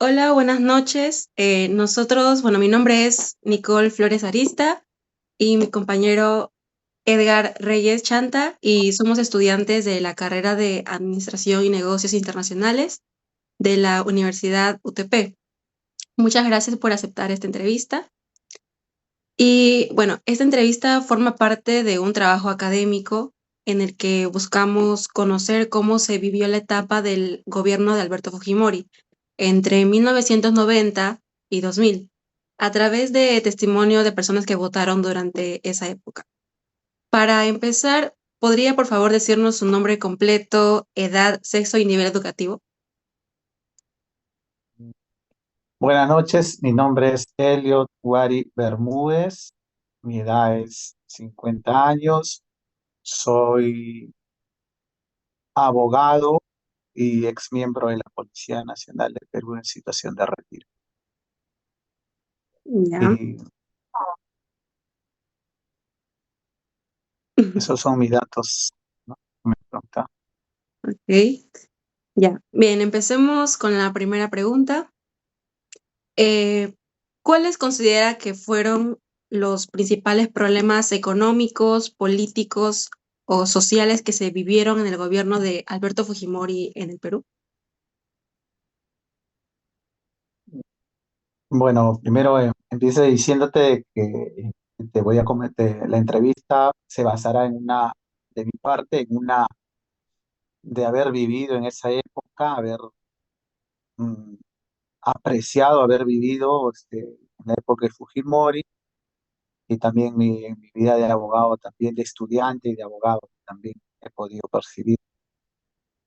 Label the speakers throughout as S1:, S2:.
S1: Hola, buenas noches. Mi nombre es Nicole Flores Arista y mi compañero Edgar Reyes Chanta y somos estudiantes de la carrera de Administración y Negocios Internacionales de la Universidad UTP. Muchas gracias por aceptar esta entrevista. Y bueno, esta entrevista forma parte de un trabajo académico en el que buscamos conocer cómo se vivió la etapa del gobierno de Alberto Fujimori entre 1990 y 2000, a través de testimonio de personas que votaron durante esa época. Para empezar, ¿podría por favor decirnos su nombre completo, edad, sexo y nivel educativo?
S2: Buenas noches, mi nombre es Elliot Wari Bermúdez, mi edad es 50 años, soy abogado y ex miembro de la Policía Nacional del Perú en situación de retiro.
S1: Ya.
S2: Y esos son mis datos, ¿no? Me pregunta.
S1: Ok, ya. Bien, empecemos con la primera pregunta. Eh, ¿Cuáles considera que fueron los principales problemas económicos, políticos o sociales que se vivieron en el gobierno de Alberto Fujimori en el Perú?
S2: Bueno, primero empiezo diciéndote que te voy a comentar, la entrevista se basará de mi parte, de haber vivido en esa época, haber mm, apreciado haber vivido en la época de Fujimori y también en mi vida de abogado, también de estudiante y de abogado también he podido percibir.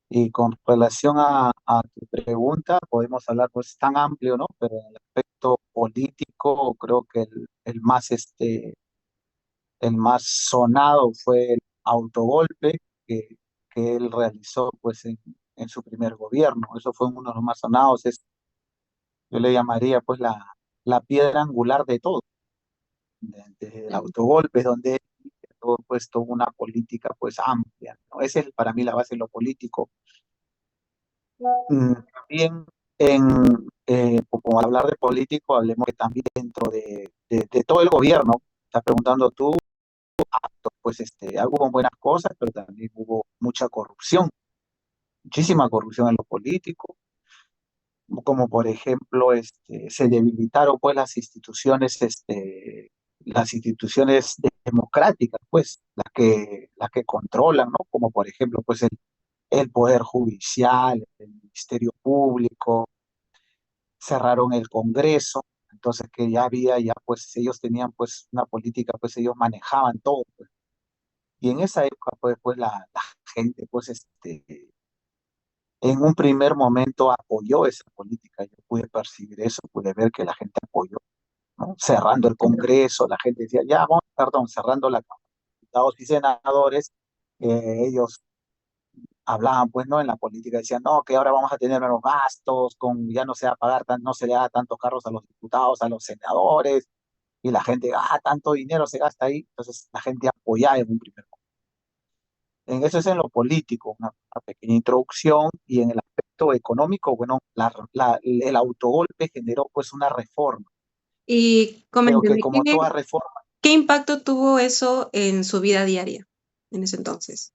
S2: Y con relación a tu pregunta, podemos hablar pues tan amplio, ¿no? Pero en el aspecto político, creo que el más sonado fue el autogolpe que él realizó pues en su primer gobierno. Eso fue uno de los más sonados, yo le llamaría pues la piedra angular de todo desde el autogolpe, donde todo pues tuvo una política pues amplia, ¿no? Esa es para mí la base de lo político. También como hablar de político, hablemos que también dentro de todo el gobierno, estás preguntando tú, pues hubo buenas cosas, pero también hubo mucha corrupción, muchísima corrupción en lo político, como por ejemplo se debilitaron pues las instituciones democráticas, pues las que controlan, ¿no? Como por ejemplo pues el Poder Judicial, el Ministerio Público, cerraron el Congreso, entonces que ya había, ya pues ellos tenían pues una política, pues ellos manejaban todo, pues. Y en esa época pues la gente pues en un primer momento apoyó esa política, yo pude percibir eso, pude ver que la gente apoyó, ¿no? Cerrando el Congreso, la gente decía, ya, vamos, perdón, cerrando la Cámara de Diputados y Senadores, ellos hablaban, pues, ¿no? En la política decían, no, que ahora vamos a tener menos gastos, ya no se va a pagar, no se le da tantos carros a los diputados, a los senadores, y la gente, tanto dinero se gasta ahí, entonces la gente apoyaba en un primer momento. En eso es en lo político, una pequeña introducción, y en el aspecto económico, bueno, el autogolpe generó pues una reforma.
S1: Y
S2: Creo que
S1: coménteme,
S2: como toda reforma,
S1: ¿qué impacto tuvo eso en su vida diaria en ese entonces?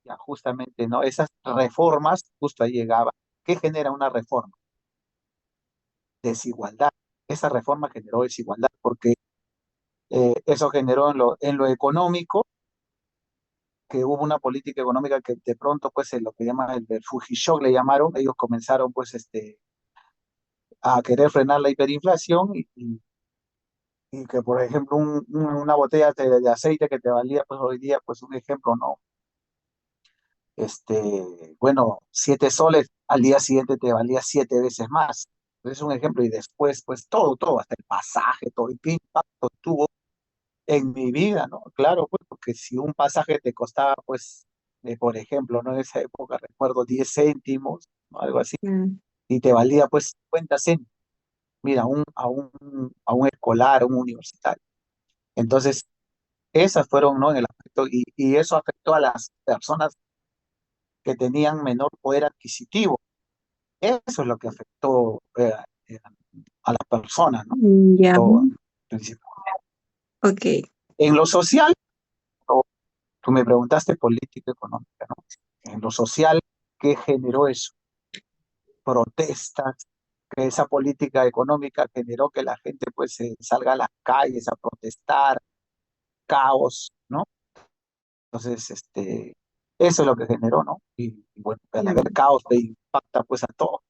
S2: ya justamente, ¿no? Esas reformas, justo ahí llegaba. ¿Qué genera una reforma? Desigualdad. Esa reforma generó desigualdad porque eso generó en lo económico, que hubo una política económica que de pronto, pues, en lo que llaman el Fujishock le llamaron, ellos comenzaron, pues, a querer frenar la hiperinflación y que, por ejemplo, una botella de aceite que te valía, pues, hoy día, pues, un ejemplo, ¿no? Bueno, 7 soles, al día siguiente te valía 7 veces más. Es un ejemplo, y después, pues, todo, hasta el pasaje, todo, ¿y qué impacto tuvo en mi vida, ¿no? Claro, pues, porque si un pasaje te costaba, pues, por ejemplo, ¿no? En esa época recuerdo 10 céntimos, ¿no? Algo así,
S1: Mm.
S2: y te valía, pues, 50 céntimos, mira, a un escolar, a un universitario. Entonces, esas fueron, ¿no? En el aspecto, y eso afectó a las personas que tenían menor poder adquisitivo. Eso es lo que afectó eh, a las personas, ¿no?
S1: Ya,
S2: Todo, principio.
S1: ok.
S2: En lo social, o- tú me preguntaste política económica, ¿no? En lo social, ¿qué generó eso? Protestas, que esa política económica generó que la gente pues salga a las calles a protestar, caos, ¿no? Entonces, eso es lo que generó, ¿no? Y bueno, al haber
S1: Mm.
S2: caos te impacta pues a todos.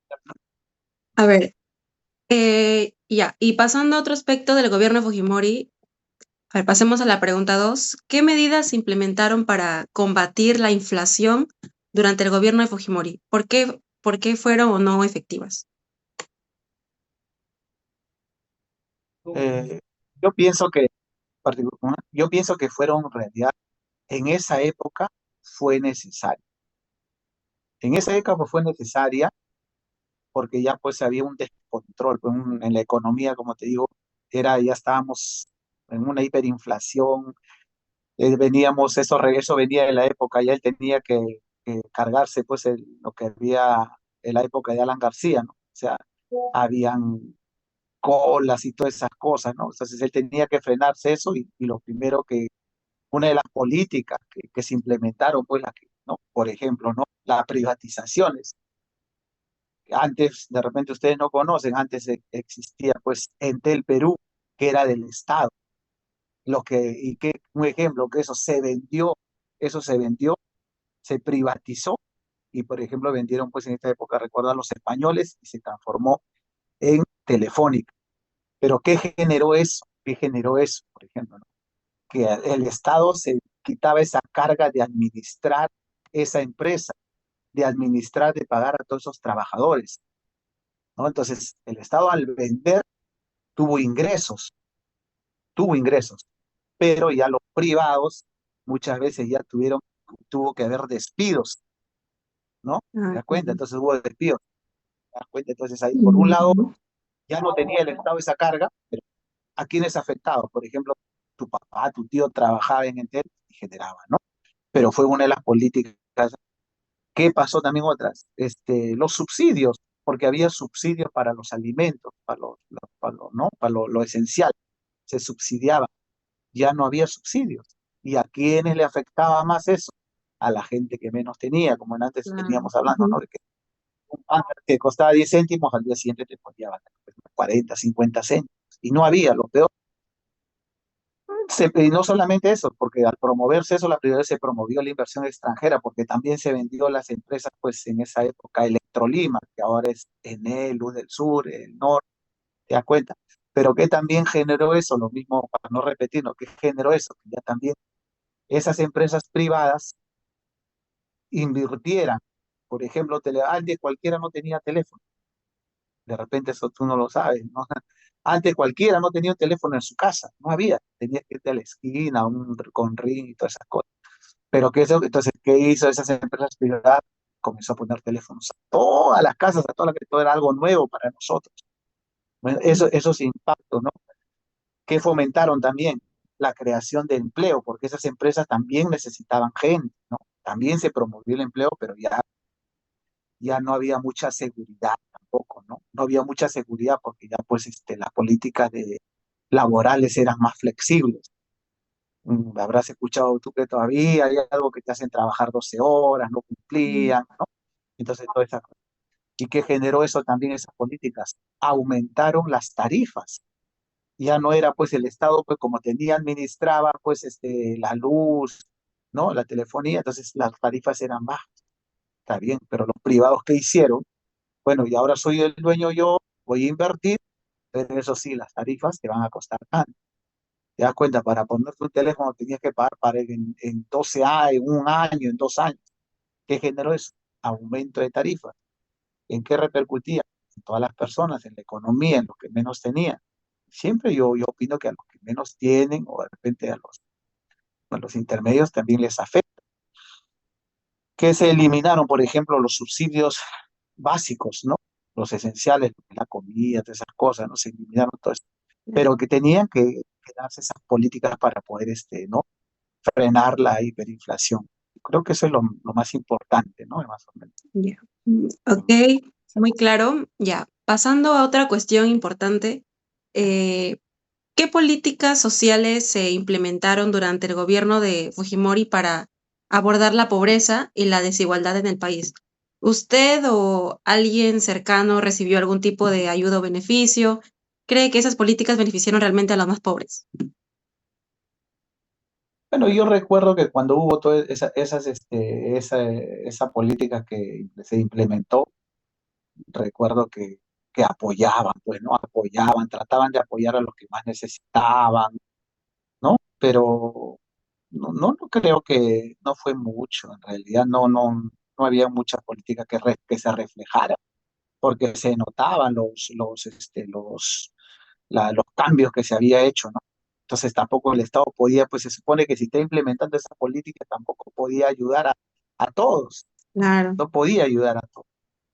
S1: A ver, ya, y pasando a otro aspecto del gobierno de Fujimori, a ver, pasemos a la pregunta 2. ¿Qué medidas se implementaron para combatir la inflación durante el gobierno de Fujimori? Por qué fueron o no efectivas?
S2: Eh, yo pienso que, yo pienso que fueron en realidad, en esa época fue necesario. En esa época fue necesaria porque ya pues había un descontrol pues, en la economía, como te digo, ya estábamos en una hiperinflación, eso venía de la época, ya él tenía que cargarse pues lo que había en la época de Alan García, ¿no? O sea, habían colas y todas esas cosas, ¿no? Entonces él tenía que frenarse eso y lo primero una de las políticas que se implementaron, pues, ¿no? Por ejemplo, ¿no? Las privatizaciones. Antes, de repente ustedes no conocen, antes existía pues Entel Perú, que era del Estado. Un ejemplo, que eso se vendió, se privatizó y por ejemplo vendieron pues en esta época, recuerdo, a los españoles y se transformó en Telefónica. Pero ¿qué generó eso? ¿Qué generó eso, por ejemplo? ¿No? Que el Estado se quitaba esa carga de administrar esa empresa, de administrar, de pagar a todos esos trabajadores, ¿no? Entonces, el Estado al vender tuvo ingresos, tuvo ingresos, pero ya los privados muchas veces ya tuvo que haber despidos, ¿no? ¿Te
S1: Ah,
S2: das cuenta? Entonces hubo despidos, ¿te das cuenta? Entonces ahí, por un lado,
S1: ujú.
S2: ya no tenía el Estado esa carga, pero ¿a quiénes afectaba? Por ejemplo, tu papá, tu tío trabajaba en Entel y generaba, ¿no? Pero fue una de las políticas. ¿Qué pasó también otras? Los subsidios, porque había subsidios para los alimentos, ¿no? Para lo esencial, se subsidiaba, ya no había subsidios. ¿Y a quiénes le afectaba más eso? A la gente que menos tenía, como antes
S1: Claro.
S2: veníamos hablando, ¿no?
S1: Ujú.
S2: De que un pan que costaba 10 céntimos, al día siguiente te podía valer 40, 50 céntimos. Y no había, lo peor. Y no solamente eso, porque al promoverse eso, la prioridad se promovió la inversión extranjera, porque también se vendió las empresas, pues en esa época, Electrolima, que ahora es Enel, Luz del Sur, el Norte, ¿te das cuenta? Pero que también generó eso, lo mismo, para no repetirlo, que generó eso, que ya también esas empresas privadas invirtieran. Por ejemplo, antes cualquiera no tenía teléfono, de repente eso tú no lo sabes, ¿no? Antes cualquiera no tenía un teléfono en su casa, no había, tenías que irte a la esquina, con ring y todas esas cosas. Pero entonces, ¿qué hizo esas empresas privadas? Comenzó a poner teléfonos a todas las casas, a todas las que todo era algo nuevo para nosotros. Bueno, esos impactos, ¿no? Que fomentaron también la creación de empleo, porque esas empresas también necesitaban gente, ¿no? También se promovió el empleo, pero ya no había mucha seguridad tampoco, ¿no? No había mucha seguridad porque ya pues las políticas laborales eran más flexibles. Habrás escuchado tú que todavía hay algo que te hacen trabajar 12 horas, no cumplían, ¿no? Entonces, toda esa cosa. ¿Y qué generó eso también, esas políticas? Aumentaron las tarifas. Ya no era pues el Estado, pues como administraba pues la luz, ¿no? La telefonía, entonces las tarifas eran bajas, está bien, pero los privados, ¿qué hicieron? Bueno, y ahora soy el dueño yo, voy a invertir, pero eso sí, las tarifas te van a costar tanto. Te das cuenta, para poner tu teléfono tenías que pagar en 12 años, en un año, en 2 años. ¿Qué generó eso? Aumento de tarifas. ¿En qué repercutía? En todas las personas, en la economía, en los que menos tenían. Siempre yo opino que a los que menos tienen o de repente a los intermedios también les afecta. Que se eliminaron, por ejemplo, los subsidios básicos, ¿no? Los esenciales, la comida, todas esas cosas, ¿no? Se eliminaron todo eso. Pero que tenían que darse esas políticas para poder, ¿no? Frenar la hiperinflación. Creo que eso es lo más importante, ¿no? Más o menos.
S1: Ya. Ok. muy claro. Ya, pasando a otra cuestión importante, eh, ¿qué políticas sociales se implementaron durante el gobierno de Fujimori para abordar la pobreza y la desigualdad en el país? ¿Usted o alguien cercano recibió algún tipo de ayuda o beneficio? ¿Cree que esas políticas beneficiaron realmente a los más pobres?
S2: Bueno, yo recuerdo que cuando hubo toda esa política que se implementó, recuerdo que apoyaban, pues, ¿no? Apoyaban, trataban de apoyar a los que más necesitaban, ¿no? Pero no creo que no fue mucho, en realidad no había mucha política que se reflejara, porque se notaban los cambios que se había hecho, ¿no? Entonces tampoco el Estado podía, pues se supone que si está implementando esa política tampoco podía ayudar a todos,
S1: Claro.
S2: no podía ayudar a todos.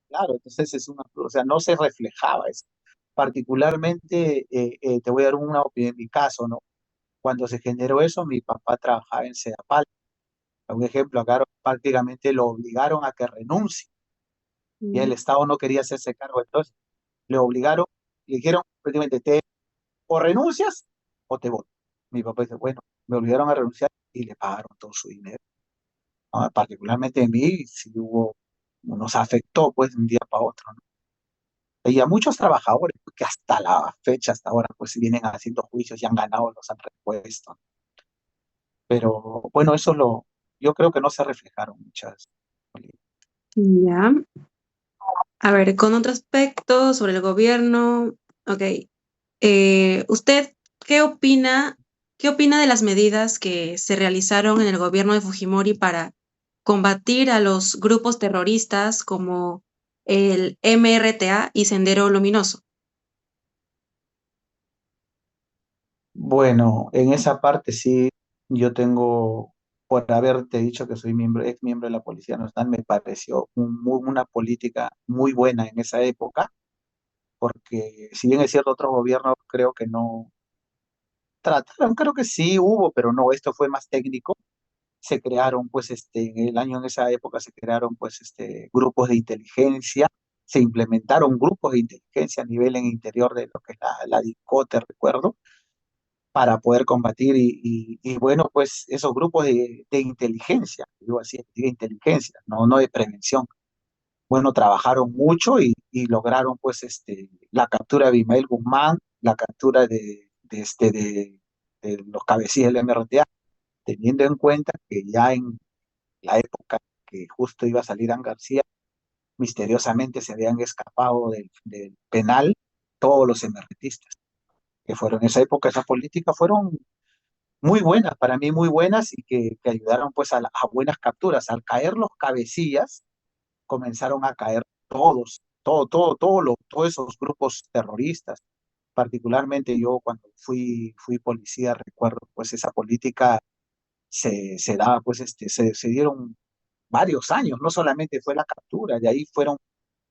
S2: Claro, entonces o sea, no se reflejaba eso. Particularmente, te voy a dar una opinión en mi caso, ¿no? Cuando se generó eso, mi papá trabajaba en Sedapal. Un ejemplo, acá prácticamente lo obligaron a que renuncie y
S1: Mm,
S2: el Estado no quería hacerse cargo. Entonces, le obligaron, le dijeron prácticamente, o renuncias o te voy. Mi papá dice, bueno, me obligaron a renunciar y le pagaron todo su dinero. ¿No? Particularmente a mí, sí nos afectó pues de un día para otro, ¿no? Y a muchos trabajadores pues, que hasta la fecha, hasta ahora, pues vienen haciendo juicios y han ganado, los han repuesto. Pero bueno, yo creo que no se reflejaron muchas.
S1: ya. A ver, con otro aspecto sobre el gobierno. Ok. ¿Usted qué opina, qué opina de las medidas que se realizaron en el gobierno de Fujimori para combatir a los grupos terroristas como el MRTA y Sendero Luminoso?
S2: Bueno, en esa parte sí, yo tengo, por haberte dicho que soy ex miembro de la Policía Nacional, me pareció una política muy buena en esa época, porque si bien es cierto, otros gobiernos creo que no trataron, creo que sí hubo, pero no, esto fue más técnico. Se crearon, pues, en esa época se crearon, pues, grupos de inteligencia, se implementaron grupos de inteligencia a nivel en interior de lo que es la DICOTE, recuerdo, para poder combatir y bueno, pues esos grupos de inteligencia, digo así, de inteligencia, no de prevención, bueno, trabajaron mucho y lograron pues la captura de Abimael Guzmán, la captura de los cabecillas del MRTA, teniendo en cuenta que ya en la época que justo iba a salir An García, misteriosamente se habían escapado del penal todos los emergentistas que fueron en esa época, esas políticas fueron muy buenas, para mí muy buenas y que ayudaron pues a buenas capturas. Al caer los cabecillas, comenzaron a caer todos esos grupos terroristas. Particularmente yo cuando fui policía, recuerdo pues esa política se daba, pues se dieron varios años, no solamente fue la captura, de ahí fueron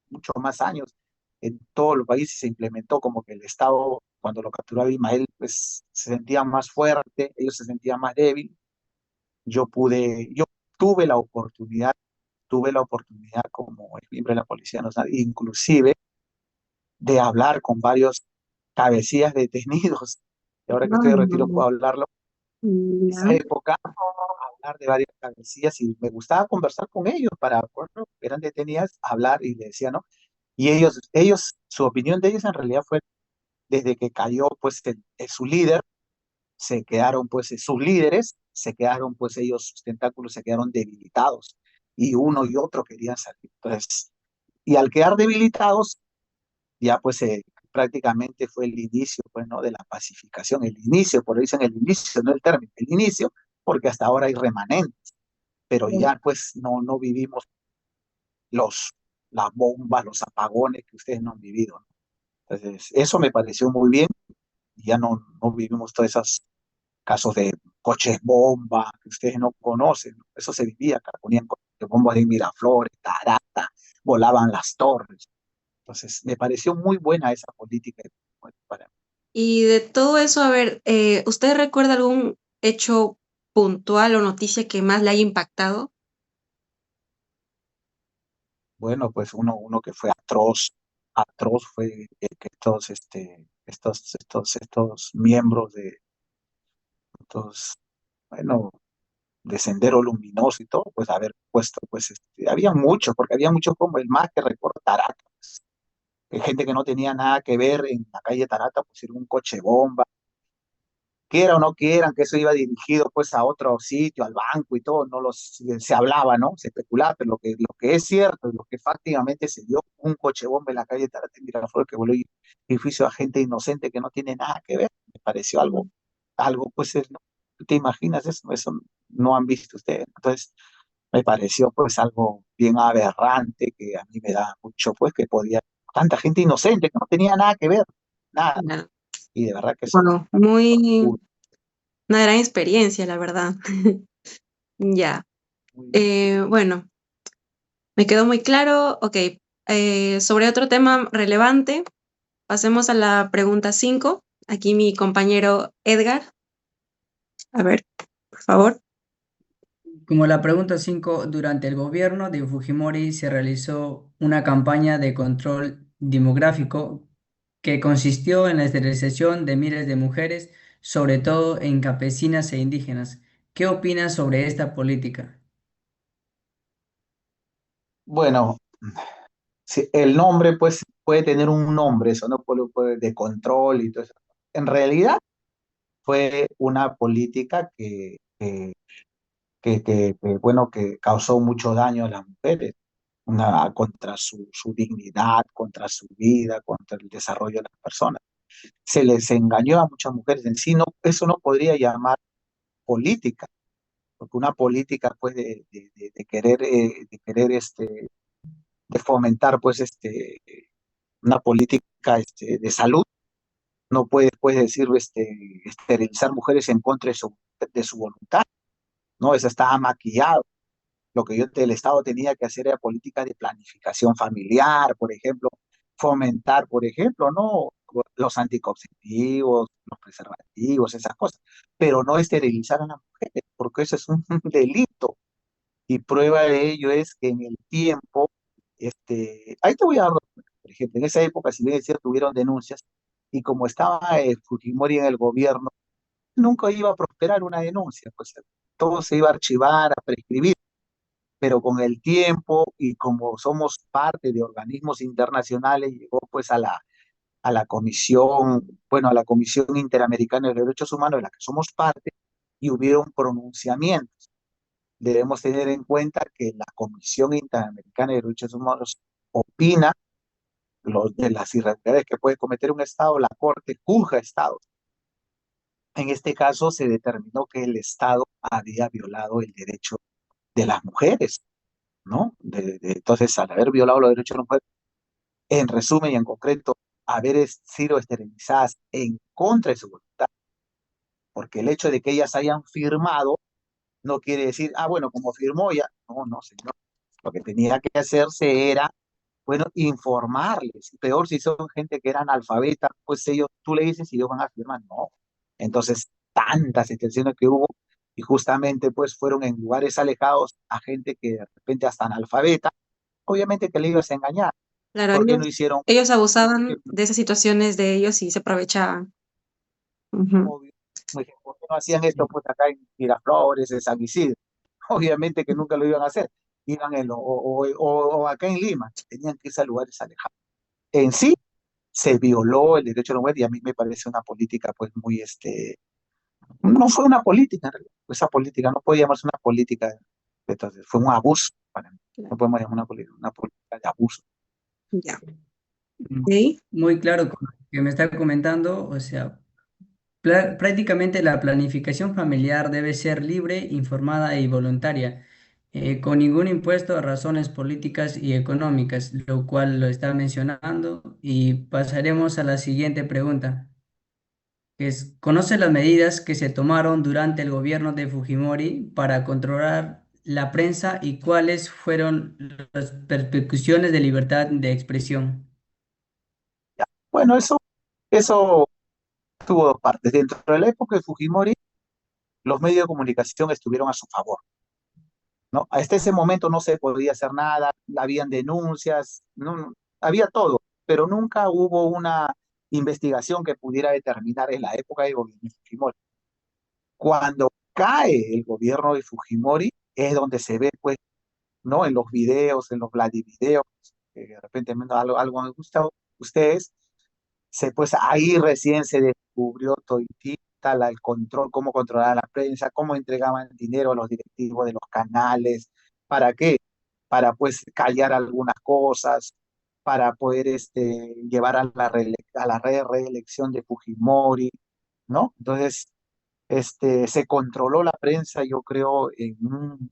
S2: muchos más años. En todos los países se implementó como que el Estado, cuando lo capturó Abimael, pues se sentía más fuerte, ellos se sentían más débiles. Yo tuve la oportunidad como miembro de la Policía Nacional, inclusive de hablar con varios cabecillas detenidos. Y ahora que estoy de retiro
S1: Ah,
S2: puedo hablarlo. En
S1: ya.
S2: esa época, hablar de varios cabecillas y me gustaba conversar con ellos para, bueno, eran detenidas, hablar y le decía, ¿no? Y su opinión de ellos en realidad fue desde que cayó pues su líder, se quedaron pues sus líderes, se quedaron pues ellos, sus tentáculos se quedaron debilitados y uno y otro querían salir. Entonces, y al quedar debilitados, ya pues prácticamente fue el inicio pues, ¿no? de la pacificación, el inicio, por eso dicen el inicio, no el término, el inicio, porque hasta ahora hay remanentes, pero ya pues no vivimos los, las bombas, los apagones que ustedes no han vivido, ¿no? Entonces, eso me pareció muy bien, y ya no vivimos todos esos casos de coches bomba que ustedes no conocen, ¿no? Eso se vivía acá, ponían coches bombas de Miraflores, Tarata, volaban las torres. Entonces, me pareció muy buena esa política bueno, para mí.
S1: Y de todo eso, a ver, ¿usted recuerda algún hecho puntual o noticia que más le haya impactado?
S2: Bueno, pues uno que fue atroz, atroz fue que estos miembros de estos, bueno, de Sendero Luminoso y todo, pues haber puesto, pues había muchos, porque había muchos como el más que recuerdo, Tarata, gente que no tenía nada que ver en la calle Tarata, pusieron un coche bomba, quiera o no quieran, que eso iba dirigido pues a otro sitio, al banco y todo, no se hablaba, ¿no? Se especulaba, pero lo que es cierto, lo que fácticamente se dio un coche bomba en la calle Tarata en Miraflores que volvió edificio a gente inocente que no tiene nada que ver, me pareció algo pues, ¿no? ¿Te imaginas eso? Eso no han visto ustedes. Entonces, me pareció pues algo bien aberrante que a mí me da mucho, pues que podía, tanta gente inocente que no tenía nada que ver, nada,
S1: Ya.
S2: y de verdad que eso
S1: Bueno, una gran experiencia, la verdad. Ya.
S2: muy,
S1: Bueno, me quedó muy claro. Ok. Sobre otro tema relevante, pasemos a la pregunta 5. Aquí mi compañero Edgar. A ver, por favor.
S3: Como la pregunta 5, durante el gobierno de Fujimori se realizó una campaña de control demográfico que consistió en la esterilización de miles de mujeres, sobre todo en campesinas e indígenas. ¿Qué opinas sobre esta política?
S2: bueno, sí, el nombre pues puede tener un nombre, eso no de control y todo eso. En realidad fue una política bueno, que causó mucho daño a las mujeres, contra su dignidad, contra su vida, contra el desarrollo de las personas. Se les engañó a muchas mujeres. En sí, no, eso no podría llamar política, porque una política pues de querer de fomentar pues una política de salud, no puedes decir esterilizar mujeres en contra de su voluntad, no, eso estaba maquillado. Lo que el Estado tenía que hacer era políticas de planificación familiar, por ejemplo, fomentar, por ejemplo, ¿no? Los anticonceptivos, los preservativos, esas cosas, pero no esterilizar a las mujeres, porque eso es un delito. Y prueba de ello es que en el tiempo, ahí te voy a dar, por ejemplo, en esa época, si bien es cierto, tuvieron denuncias, y como estaba Fujimori en el gobierno, nunca iba a prosperar una denuncia, pues todo se iba a archivar, a prescribir, pero con el tiempo y como somos parte de organismos internacionales, llegó pues a la Comisión, bueno, a la Comisión Interamericana de Derechos Humanos, de la que somos parte, y hubieron pronunciamientos. Debemos tener en cuenta que la Comisión Interamericana de Derechos Humanos opina de las irregularidades que puede cometer un Estado, la Corte juzga Estados. En este caso se determinó que el Estado había violado el derecho de las mujeres, ¿no? Entonces, al haber violado los derechos de las mujeres, en resumen y en concreto, haber sido esterilizadas en contra de su voluntad, porque el hecho de que ellas hayan firmado no quiere decir, bueno, como firmó ya, no, no, señor. Lo que tenía que hacerse era, bueno, informarles. Peor si son gente que eran analfabetas, pues ellos, tú le dices y ellos van a firmar, no. Entonces, tantas extensiones que hubo y justamente pues fueron en lugares alejados a gente que de repente hasta analfabeta, obviamente que le ibas a engañar,
S1: Claro,
S2: porque no hicieron,
S1: ellos abusaban de esas situaciones de ellos y se aprovechaban. Ujú.
S2: obvio, ¿por qué no hacían esto pues acá en Miraflores, en San Isidro? Obviamente que nunca lo iban a hacer, iban o acá en Lima, tenían que irse a lugares alejados. En sí, se violó el derecho a la mujer y a mí me parece una política pues muy, no fue una política, en realidad. Esa política no puede llamarse una política, entonces fue un abuso para mí, no
S1: Claro.
S2: podemos llamar una política de abuso.
S1: Ya.
S3: Mm,
S1: Ok.
S3: Muy claro con lo que me está comentando, o sea, prácticamente la planificación familiar debe ser libre, informada y voluntaria, con ningún impuesto a razones políticas y económicas, lo cual lo está mencionando. Y pasaremos a la siguiente pregunta, que es, ¿conoce las medidas que se tomaron durante el gobierno de Fujimori para controlar la prensa y cuáles fueron las repercusiones de libertad de expresión?
S2: Ya. Bueno, eso tuvo dos partes. Dentro de la época de Fujimori, los medios de comunicación estuvieron a su favor. ¿no? Hasta ese momento no se podía hacer nada, habían denuncias, había todo, pero nunca hubo una investigación que pudiera determinar en la época del gobierno de Fujimori. Cuando cae el gobierno de Fujimori es donde se ve, pues, ¿no? En los videos, en los Vladivideos, que de repente algo me gusta a ustedes, pues ahí recién se descubrió toditita el control, cómo controlaban la prensa, cómo entregaban dinero a los directivos de los canales, ¿para qué? Para pues callar algunas cosas, para poder llevar a a la reelección de Fujimori, ¿no? Entonces, se controló la prensa, yo creo, en un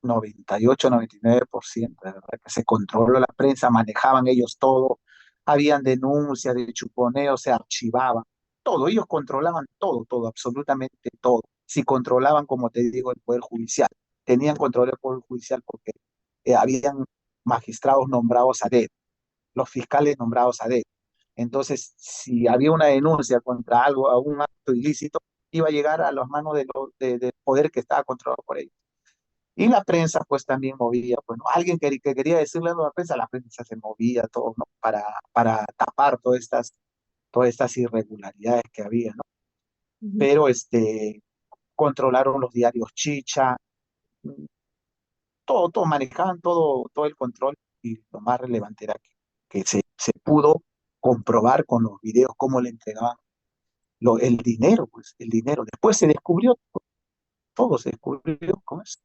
S2: 98-99%, de verdad que se controló la prensa, manejaban ellos todo, habían denuncias de chuponeo, se archivaba, todo, ellos controlaban todo, todo, absolutamente todo. Si controlaban, como te digo, el Poder Judicial, tenían control del Poder Judicial porque habían magistrados nombrados a dedo, los fiscales nombrados a dedo. Entonces, si había una denuncia contra algo, algún acto ilícito, iba a llegar a las manos del poder que estaba controlado por ellos. Y la prensa pues también movía, pues ¿no? Alguien que quería decirle algo a la prensa se movía todo, ¿no? Para tapar todas estas irregularidades que había, ¿no?
S1: Ujú.
S2: Pero controlaron los diarios Chicha, todo, manejaban todo el control y lo más relevante era que se pudo comprobar con los videos cómo le entregaban el dinero, pues el dinero. Después se descubrió, todo se descubrió con eso.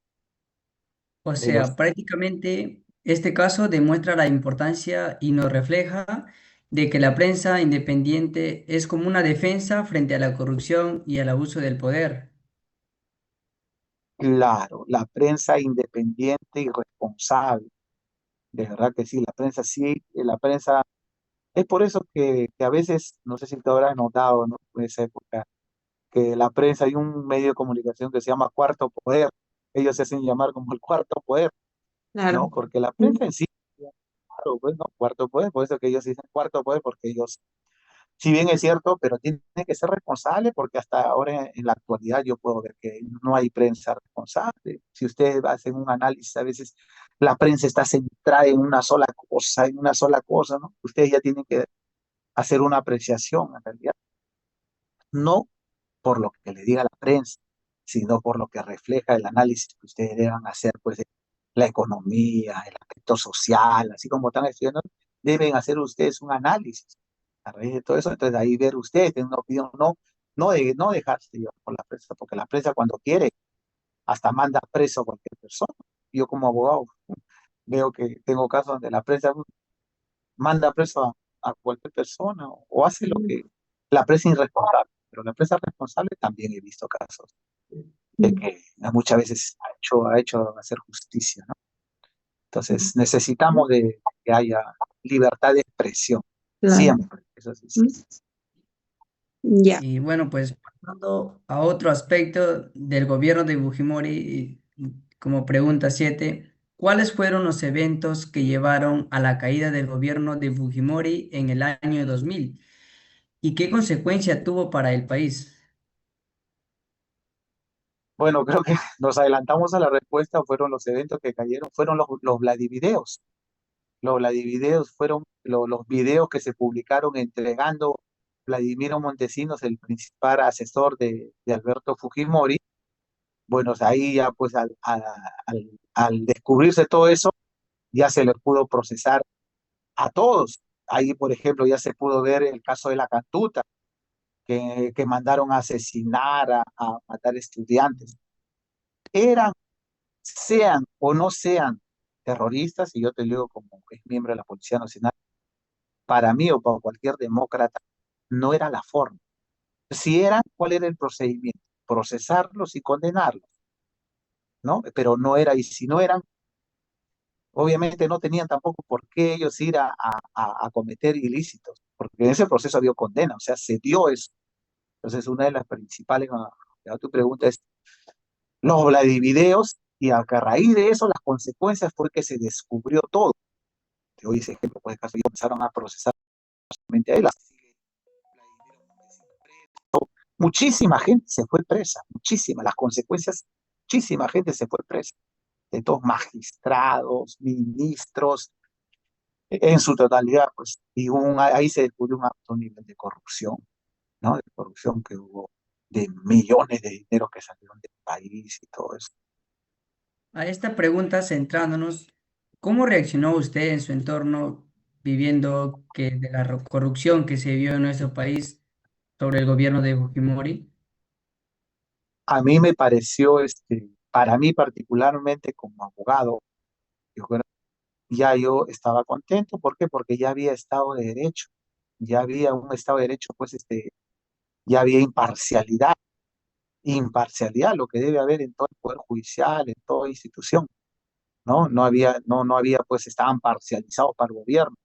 S3: O
S2: Pero
S3: sea, prácticamente este caso demuestra la importancia y nos refleja de que la prensa independiente es como una defensa frente a la corrupción y al abuso del poder.
S2: claro, la prensa independiente y responsable, de verdad que sí, la prensa sí, la prensa, es por eso que a veces, no sé si te habrás notado, ¿no? En esa época, que la prensa hay un medio de comunicación que se llama Cuarto Poder, ellos se hacen llamar como el Cuarto Poder,
S1: Claro.
S2: ¿no? Porque la
S1: Mm.
S2: prensa en sí, claro, pues, ¿no? Cuarto Poder, por eso que ellos dicen Cuarto Poder, porque ellos si bien es cierto, pero tiene que ser responsable porque hasta ahora en la actualidad yo puedo ver que no hay prensa responsable. Si ustedes hacen un análisis, a veces la prensa está centrada en una sola cosa, ¿no? Ustedes ya tienen que hacer una apreciación en realidad, no por lo que le diga la prensa, sino por lo que refleja el análisis que ustedes deban hacer, pues, de la economía, el aspecto social, así como están estudiando, deben hacer ustedes un análisis a raíz de todo eso, entonces ahí ver ustedes, tener una opinión, no dejarse llevar por la prensa, porque la prensa cuando quiere, hasta manda preso a cualquier persona. Yo como abogado veo que tengo casos donde la prensa manda preso a cualquier persona o hace lo
S1: Mm.
S2: que la prensa irresponsable, pero la prensa responsable también he visto casos de
S1: Mm.
S2: que muchas veces ha hecho hacer justicia, ¿no?
S1: Mm.
S2: Entonces necesitamos de que haya libertad de expresión,
S1: Claro.
S2: siempre, eso sí, sí.
S1: Mm. Ya.
S3: Y bueno, pues pasando a otro aspecto del gobierno de Fujimori, como pregunta 7, ¿cuáles fueron los eventos que llevaron a la caída del gobierno de Fujimori en el año 2000 y qué consecuencia tuvo para el país?
S2: Bueno, creo que nos adelantamos a la respuesta, fueron los eventos que cayeron, fueron los Vladivideos. Los Vladivideos fueron los videos que se publicaron entregando Vladimiro Montesinos, el principal asesor de Alberto Fujimori. Bueno, ahí ya pues al descubrirse todo eso, ya se le pudo procesar a todos. Ahí, por ejemplo, ya se pudo ver el caso de la Cantuta, que mandaron a asesinar, a matar estudiantes. Eran, sean o no sean terroristas, y yo te digo como es miembro de la Policía Nacional, para mí o para cualquier demócrata, no era la forma. Si eran, ¿cuál era el procedimiento? Procesarlos y condenarlos, ¿no? Pero no era, y si no eran, obviamente no tenían tampoco por qué ellos ir a cometer ilícitos, porque en ese proceso había condena, o sea, se dio eso. Entonces, una de las principales, tu pregunta es, los Vladivideos, y a raíz de eso, las consecuencias fue que se descubrió todo. Te doy ese ejemplo, pues, caso, y empezaron a procesar solamente a él. Muchísima gente se fue presa, muchísima, las consecuencias, muchísima gente se fue presa. de todos magistrados, ministros, en su totalidad, pues, y ahí se descubrió un alto nivel de corrupción, ¿no? De corrupción que hubo, de millones de dinero que salieron del país y todo eso.
S3: A esta pregunta, centrándonos, ¿cómo reaccionó usted en su entorno viviendo que de la corrupción que se vio en nuestro país sobre el gobierno de Fujimori?
S2: A mí me pareció, para mí particularmente como abogado, yo creo, ya yo estaba contento. ¿Por qué? Porque ya había Estado de Derecho, ya había un Estado de Derecho, pues ya había imparcialidad, lo que debe haber en todo el poder judicial, en toda institución, ¿no? No había, pues estaban parcializados para el gobierno.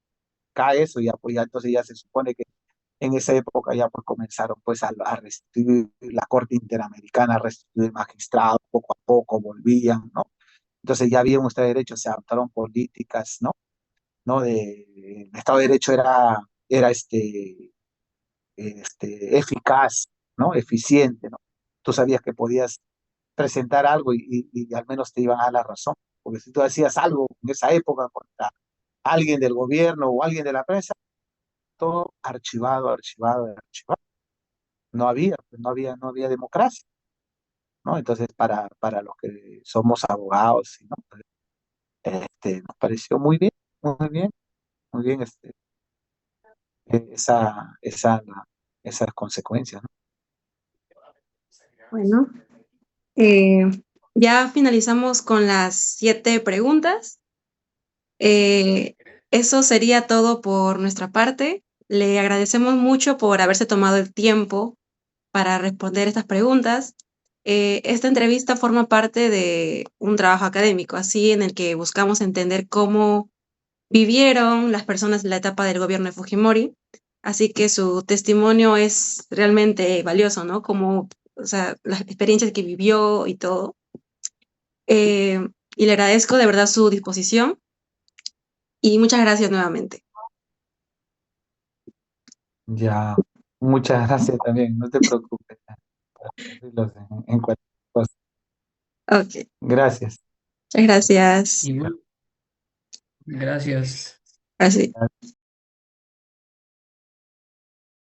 S2: Cae eso, ya, pues ya entonces ya se supone que en esa época ya pues comenzaron pues a restituir la Corte Interamericana, a restituir magistrados, poco a poco volvían, ¿no? Entonces ya había un Estado de Derecho, se adoptaron políticas, ¿no? El Estado de Derecho era eficaz, ¿no? Eficiente, ¿no? Tú sabías que podías presentar algo y al menos te iban a dar la razón. Porque si tú hacías algo en esa época contra alguien del gobierno o alguien de la prensa, todo archivado, archivado, archivado. No había democracia, ¿no? Entonces, para los que somos abogados, ¿no? Nos pareció muy bien, muy bien esa, esa, esas consecuencias, ¿no?
S1: Bueno, eh, ya finalizamos con las 7 preguntas. Eso sería todo por nuestra parte. Le agradecemos mucho por haberse tomado el tiempo para responder estas preguntas. Esta entrevista forma parte de un trabajo académico, así en el que buscamos entender cómo vivieron las personas en la etapa del gobierno de Fujimori. Así que su testimonio es realmente valioso, ¿no? Como, o sea, las experiencias que vivió y todo. Y le agradezco de verdad su disposición y muchas gracias nuevamente.
S2: Ya, muchas gracias también, no te preocupes. En cualquier cosa.
S1: Ok,
S2: Gracias.
S1: muchas gracias.
S3: Igual, gracias.
S1: Así.